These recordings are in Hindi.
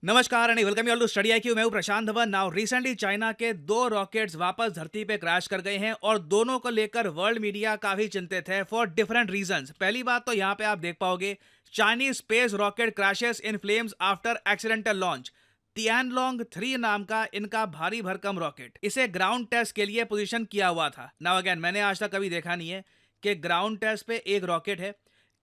नमस्कार and welcome you all to Study IQ. मैं हूं Prashant Dhawan. Now recently China के दो रॉकेट्स वापस धरती पे क्रैश कर गए हैं और दोनों को लेकर वर्ल्ड मीडिया काफी चिंतित है फॉर डिफरेंट रीजंस। पहली बात तो यहाँ पे आप देख पाओगे, Chinese space rocket crashes in flames after accidental launch. Tianlong 3 नाम का इनका भारी भरकम रॉकेट, इसे ग्राउंड टेस्ट के लिए पोजीशन किया हुआ था। नाउ अगेन, मैंने आज तक कभी देखा नहीं है कि ग्राउंड टेस्ट पे एक रॉकेट है,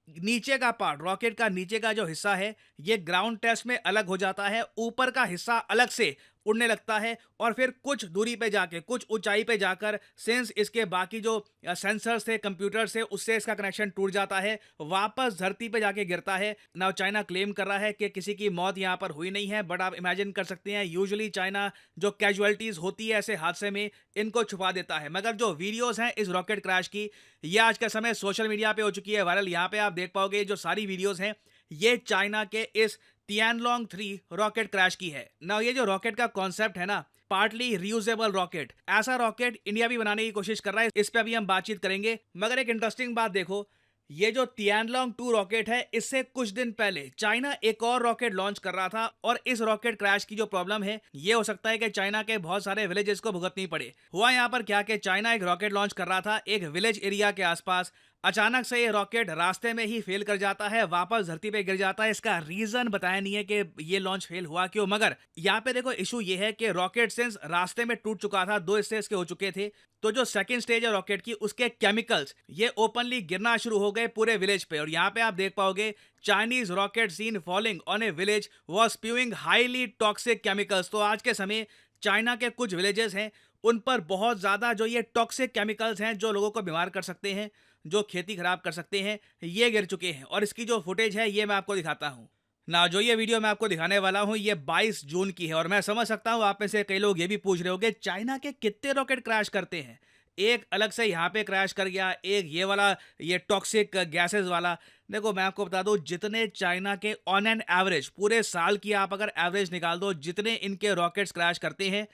नीचे का पार्ट, रॉकेट का नीचे का जो हिस्सा है, ये ग्राउंड टेस्ट में अलग हो जाता है, ऊपर का हिस्सा अलग से उड़ने लगता है और फिर कुछ दूरी पे जाके, कुछ ऊंचाई पे जाकर, सिंस इसके बाकी जो सेंसर्स थे, कंप्यूटर से, उससे इसका कनेक्शन टूट जाता है, वापस धरती पे जाके गिरता है। नाउ चाइना क्लेम कर रहा है कि किसी की मौत यहाँ पर हुई नहीं है, बट आप इमेजिन कर सकते हैं, यूजुअली चाइना जो कैजुअलिटीज होती है ऐसे हादसे में, इनको छुपा देता है। मगर जो वीडियोस हैं इस रॉकेट क्रैश की, ये आज के समय सोशल मीडिया पे हो चुकी है वायरल। यहाँ पे आप देख पाओगे जो सारी वीडियोस हैं, ये चाइना के इस तियानलोंग 3 रॉकेट क्रैश की है। ना ये जो रॉकेट का कॉन्सेप्ट है ना, पार्टली रियूजेबल रॉकेट, ऐसा रॉकेट इंडिया भी बनाने की कोशिश कर रहा है, इस पे अभी हम बातचीत करेंगे। मगर एक इंटरेस्टिंग बात देखो, ये जो तियानलोंग 2 रॉकेट है, इससे कुछ दिन पहले चाइना एक और रॉकेट लॉन्च कर रहा था और इस रॉकेट क्रैश की जो प्रॉब्लम है, ये हो सकता है कि चाइना के बहुत सारे विलेजेस को भुगतनी पड़े। हुआ यहाँ पर क्या कि चाइना एक रॉकेट लॉन्च कर रहा था एक विलेज एरिया के आसपास, अचानक से ये रॉकेट रास्ते में ही फेल कर जाता है, वापस धरती पे गिर जाता है। इसका रीजन बताया नहीं है कि ये लॉन्च फेल हुआ क्यों। मगर यहाँ पे देखो, इशू ये है कि रॉकेट सिंस रास्ते में टूट चुका था, 2 हिस्से इसके हो चुके थे, तो जो सेकंड स्टेज है रॉकेट की, उसके केमिकल्स ये ओपनली गिरना शुरू हो गए पूरे विलेज पे। और यहाँ पे आप देख पाओगे, Chinese rocket seen falling on a village was spewing highly toxic chemicals. तो आज के समय चाइना के कुछ विलेजेस हैं, उन पर बहुत ज्यादा जो ये टॉक्सिक केमिकल्स हैं, जो लोगों को बीमार कर सकते हैं, जो खेती खराब कर सकते हैं, ये गिर चुके हैं। और इसकी जो फुटेज है, ये मैं आपको दिखाता हूँ ना। जो ये वीडियो मैं आपको दिखाने वाला हूँ, ये 22 जून की है। और मैं समझ सकता हूँ आप में से कई लोग ये भी पूछ रहे होंगे, चाइना के कितने रॉकेट क्रैश करते हैं? एक अलग से यहाँ पे क्रैश कर गया, एक ये वाला, ये टॉक्सिक गैसेस वाला। देखो मैं आपको बता दूं, जितने चाइना के ऑन एन एवरेज पूरे साल की आप अगर एवरेज निकाल दो, जितने इनके रॉकेट्स क्रैश करते हैं,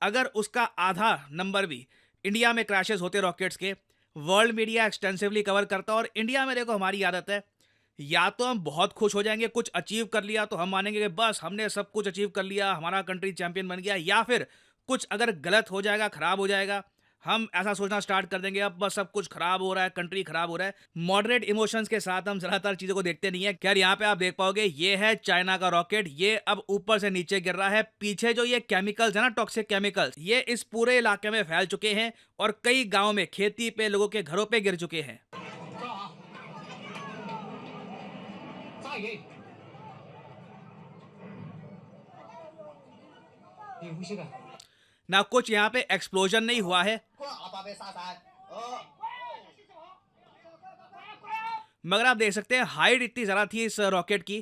अगर उसका आधा नंबर भी इंडिया में क्रैशेस होते रॉकेट्स के, वर्ल्ड मीडिया एक्सटेंसिवली कवर करता। और इंडिया में देखो हमारी आदत है, या तो हम बहुत खुश हो जाएंगे, कुछ अचीव कर लिया तो हम मानेंगे कि बस हमने सब कुछ अचीव कर लिया, हमारा कंट्री चैंपियन बन गया, या फिर कुछ अगर गलत हो जाएगा, खराब हो जाएगा, हम ऐसा सोचना स्टार्ट कर देंगे, अब बस सब कुछ खराब हो रहा है, कंट्री खराब हो रहा है। मॉडरेट इमोशंस के साथ हम ज्यादातर चीजों को देखते नहीं है। खैर यहाँ पे आप देख पाओगे, ये है चाइना का रॉकेट, ये अब ऊपर से नीचे गिर रहा है। पीछे जो ये केमिकल्स है ना, टॉक्सिक केमिकल्स, ये इस पूरे इलाके में फैल चुके हैं और कई गाँव में, खेती पे, लोगों के घरों पे गिर चुके हैं। 再给，你呼吸的，ना कुछ यहाँ पे एक्सप्लोजन नहीं हुआ है, 快阿爸被杀杀，मगर आप देख सकते हैं हाइट इतनी ज्यादा थी इस रॉकेट की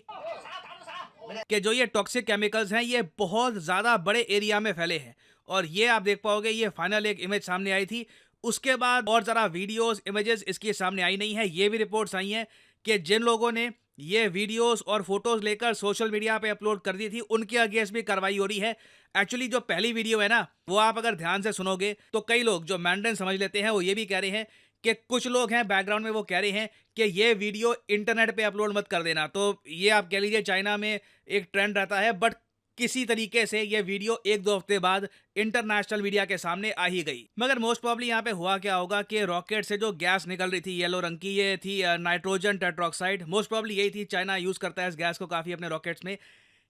कि जो ये टॉक्सिक केमिकल्स हैं, ये बहुत ज्यादा बड़े एरिया में फैले हैं। और ये आप देख पाओगे, ये फाइनल एक इमेज सामने आई थी, उसके बाद और जरा वीडियोस, इमेजेस इसकी सामने आई नहीं है। ये भी रिपोर्ट्स आई हैं कि जिन लोगों ने ये वीडियोस और फोटोज लेकर सोशल मीडिया पे अपलोड कर दी थी, उनके अगेंस्ट भी कार्रवाई हो रही है। एक्चुअली जो पहली वीडियो है ना, वो आप अगर ध्यान से सुनोगे तो कई लोग जो मैंडन समझ लेते हैं, वो ये भी कह रहे हैं कि कुछ लोग हैं बैकग्राउंड में, वो कह रहे हैं कि ये वीडियो इंटरनेट पे अपलोड मत कर देना। तो ये आप कह लीजिए चाइना में एक ट्रेंड रहता है, बट किसी तरीके से ये वीडियो 1-2 हफ्ते बाद इंटरनेशनल मीडिया के सामने आ ही गई। मगर मोस्ट प्रॉब्ली यहाँ पे हुआ क्या होगा कि रॉकेट से जो गैस निकल रही थी येलो रंग की, ये थी नाइट्रोजन टेट्रोक्साइड। मोस्ट प्रॉब्ली यही थी, चाइना यूज करता है इस गैस को काफी अपने रॉकेट्स में।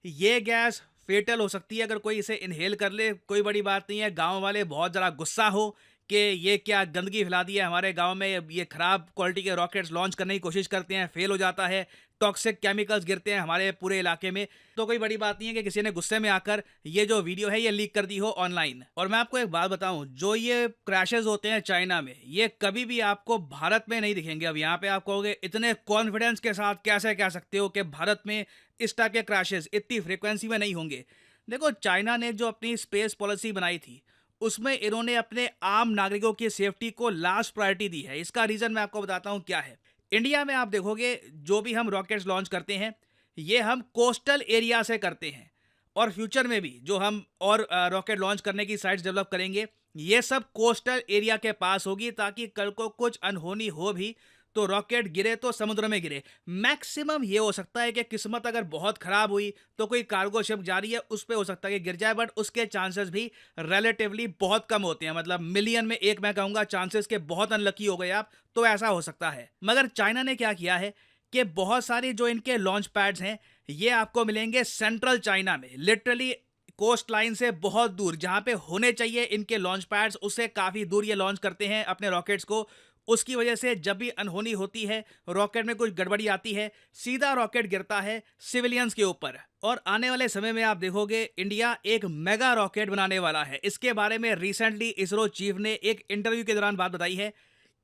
ये गैस फेटल हो सकती है अगर कोई इसे इनहेल कर ले, कोई बड़ी बात नहीं है। गांव वाले बहुत ज़रा गुस्सा हो कि ये क्या गंदगी फैला दी है हमारे गांव में, ये खराब क्वालिटी के रॉकेट्स लॉन्च करने की कोशिश करते हैं, फेल हो जाता है, टॉक्सिक केमिकल्स गिरते हैं हमारे पूरे इलाके में। तो कोई बड़ी बात नहीं है कि किसी ने गुस्से में आकर ये जो वीडियो है ये लीक कर दी हो ऑनलाइन। और मैं आपको एक बात बताऊं, जो ये क्रैशेस होते हैं चाइना में, ये कभी भी आपको भारत में नहीं दिखेंगे। अब यहाँ पे आप कहोगे, इतने कॉन्फिडेंस के साथ कैसे कह सकते हो कि भारत में इस टाइप के क्रैशेस इतनी फ्रिक्वेंसी में नहीं होंगे? देखो, चाइना ने जो अपनी स्पेस पॉलिसी बनाई थी, उसमें इन्होंने अपने आम नागरिकों की सेफ्टी को लास्ट प्रायोरिटी दी है। इसका रीजन मैं आपको बताता हूं क्या है। इंडिया में आप देखोगे, जो भी हम रॉकेट्स लॉन्च करते हैं, ये हम कोस्टल एरिया से करते हैं। और फ्यूचर में भी जो हम और रॉकेट लॉन्च करने की साइट्स डेवलप करेंगे, ये सब कोस्टल एरिया के पास होगी, ताकि कल को कुछ अनहोनी हो भी तो रॉकेट गिरे तो समुद्र में गिरे। मैक्सिमम ये हो सकता है कि किस्मत अगर बहुत खराब हुई तो कोई कार्गो शिप जा रही है उस पे हो सकता है कि गिर जाए, बट उसके चांसेस भी रिलेटिवली बहुत कम होते हैं। मतलब मिलियन में एक मैं कहूंगा चांसेस के बहुत अनलकी हो गए आप, तो ऐसा हो सकता है। मगर चाइना ने क्या किया है कि बहुत सारे जो इनके लॉन्च पैड्स हैं ये आपको मिलेंगे सेंट्रल चाइना में, लिटरली कोस्ट लाइन से बहुत दूर, जहां पे होने चाहिए इनके लॉन्च पैड्स उससे काफी दूर ये लॉन्च करते हैं अपने रॉकेट्स को। उसकी वजह से जब भी अनहोनी होती है, रॉकेट में कुछ गड़बड़ी आती है, सीधा रॉकेट गिरता है सिविलियंस के ऊपर। और आने वाले समय में आप देखोगे इंडिया एक मेगा रॉकेट बनाने वाला है। इसके बारे में रिसेंटली इसरो चीफ ने एक इंटरव्यू के दौरान बात बताई है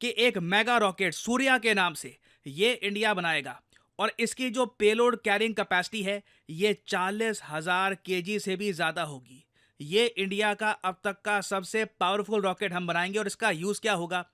कि एक मेगा रॉकेट सूर्या के नाम से ये इंडिया बनाएगा, और इसकी जो पेलोड कैरिंग कैपेसिटी है ये 40,000 केजी से भी ज्यादा होगी। ये इंडिया का अब तक का सबसे पावरफुल रॉकेट हम बनाएंगे। और इसका यूज क्या होगा,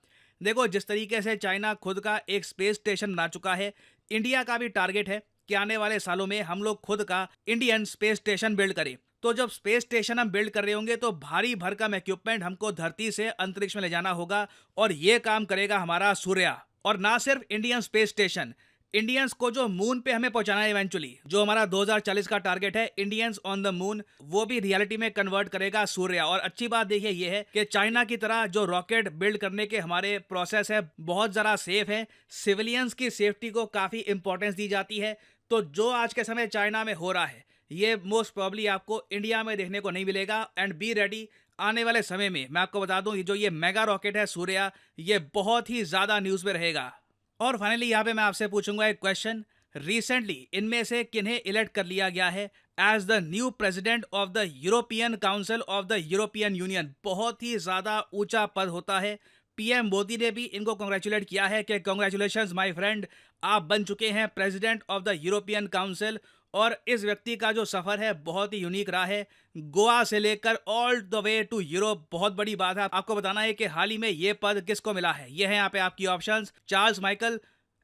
देखो जिस तरीके से चाइना खुद का एक स्पेस स्टेशन बना चुका है, इंडिया का भी टारगेट है कि आने वाले सालों में हम लोग खुद का इंडियन स्पेस स्टेशन बिल्ड करें। तो जब स्पेस स्टेशन हम बिल्ड कर रहे होंगे तो भारी भरकम इक्विपमेंट हमको धरती से अंतरिक्ष में ले जाना होगा, और ये काम करेगा हमारा सूर्या। और ना सिर्फ इंडियन स्पेस स्टेशन, इंडियंस को जो मून पे हमें पहुंचाना है इवेंचुअली, जो हमारा 2040 का टारगेट है इंडियंस ऑन द मून, वो भी रियलिटी में कन्वर्ट करेगा सूर्या। और अच्छी बात देखिए ये है कि चाइना की तरह जो रॉकेट बिल्ड करने के हमारे प्रोसेस है बहुत ज़रा सेफ है, सिविलियंस की सेफ्टी को काफ़ी इंपॉर्टेंस दी जाती है। तो जो आज के समय चाइना में हो रहा है ये मोस्ट प्रॉब्ली आपको इंडिया में देखने को नहीं मिलेगा। एंड बी रेडी, आने वाले समय में मैं आपको बता दूं जो ये मेगा रॉकेट है सूर्या, ये बहुत ही ज़्यादा न्यूज़ में रहेगा। और फाइनली यहाँ पे मैं आपसे पूछूंगा एक क्वेश्चन, रिसेंटली इनमें से किन्हें इलेक्ट कर लिया गया है as the new president of the European Council of the European Union. बहुत ही ज्यादा ऊंचा पद होता है। पीएम मोदी ने भी इनको कॉन्ग्रेचुलेट किया है कि कॉन्ग्रेचुलेशंस माय फ्रेंड, आप बन चुके हैं president of the European council. और इस व्यक्ति का जो सफर है बहुत ही यूनिक रहा है, गोवा से लेकर all the way to Europe. बहुत बड़ी बात है, आपको बताना है कि हाल ही में ये पद किसको मिला है। ये है यहाँ पे आपकी options, Charles Michael,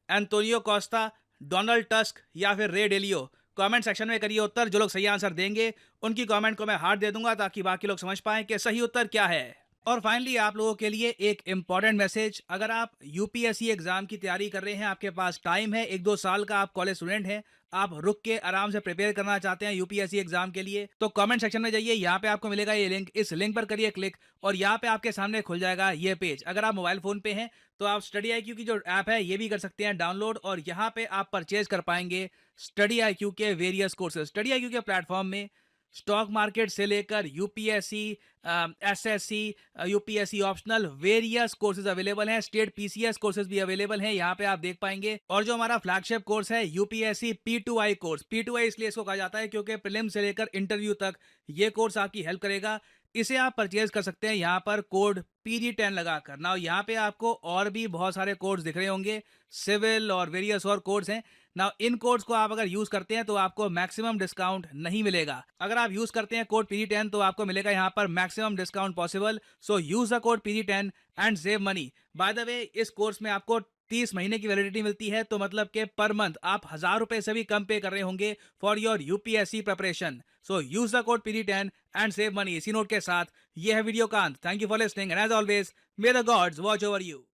Antonio Costa, Donald tusk या फिर रे डेलियो। कमेंट सेक्शन में करिए उत्तर, जो लोग सही आंसर देंगे उनकी कमेंट को मैं हार्ट दे दूंगा ताकि बाकी लोग समझ पाएं कि सही उत्तर क्या है। और फाइनली आप लोगों के लिए एक इंपॉर्टेंट मैसेज, अगर आप यूपीएससी एग्जाम की तैयारी कर रहे हैं, आपके पास टाइम है, 1-2 साल का आप कॉलेज स्टूडेंट हैं, आप रुक के आराम से प्रिपेयर करना चाहते हैं यूपीएससी एग्जाम के लिए, तो कमेंट सेक्शन में जाइए, यहाँ पे आपको मिलेगा ये लिंक, इस लिंक पर करिए क्लिक और यहाँ पे आपके सामने खुल जाएगा ये पेज। अगर आप मोबाइल फोन पे हैं तो आप स्टडी आईक्यू की जो ऐप है ये भी कर सकते हैं डाउनलोड, और यहाँ पे आप परचेज कर पाएंगे स्टडी आईक्यू के वेरियस कोर्सेज। स्टडी आईक्यू के प्लेटफॉर्म में स्टॉक मार्केट से लेकर UPSC, SSC, UPSC optional various courses available हैं। स्टेट पीसीएस कोर्सेज भी अवेलेबल हैं, यहाँ पे आप देख पाएंगे। और जो हमारा फ्लैगशिप कोर्स है यूपीएससी P2I कोर्स, P2I इसलिए इसको कहा जाता है क्योंकि प्रीलिम से लेकर इंटरव्यू तक ये कोर्स आपकी हेल्प करेगा। इसे आप परचेज कर सकते हैं यहाँ पर कोड PG10 लगाकर। ना यहाँ पे आपको और भी बहुत सारे कोर्स दिख रहे होंगे, सिविल और वेरियस और कोर्स हैं ना। इन कोड्स को आप अगर यूज करते हैं तो आपको मैक्सिमम डिस्काउंट नहीं मिलेगा। अगर आप यूज करते हैं कोड PG10 तो आपको मिलेगा यहाँ पर maximum discount possible. So use the code PG10 and save money. By the way इस कोर्स में आपको 30 महीने की वैलिडिटी मिलती है, तो मतलब कि पर मंथ आप 1000 रुपए से भी कम पे कर रहे होंगे for your UPSC preparation. So use the code PG10 and save money. इसी नोट के साथ ये है वीडियो का अंत। Thank you for listening and as always may the gods watch over you.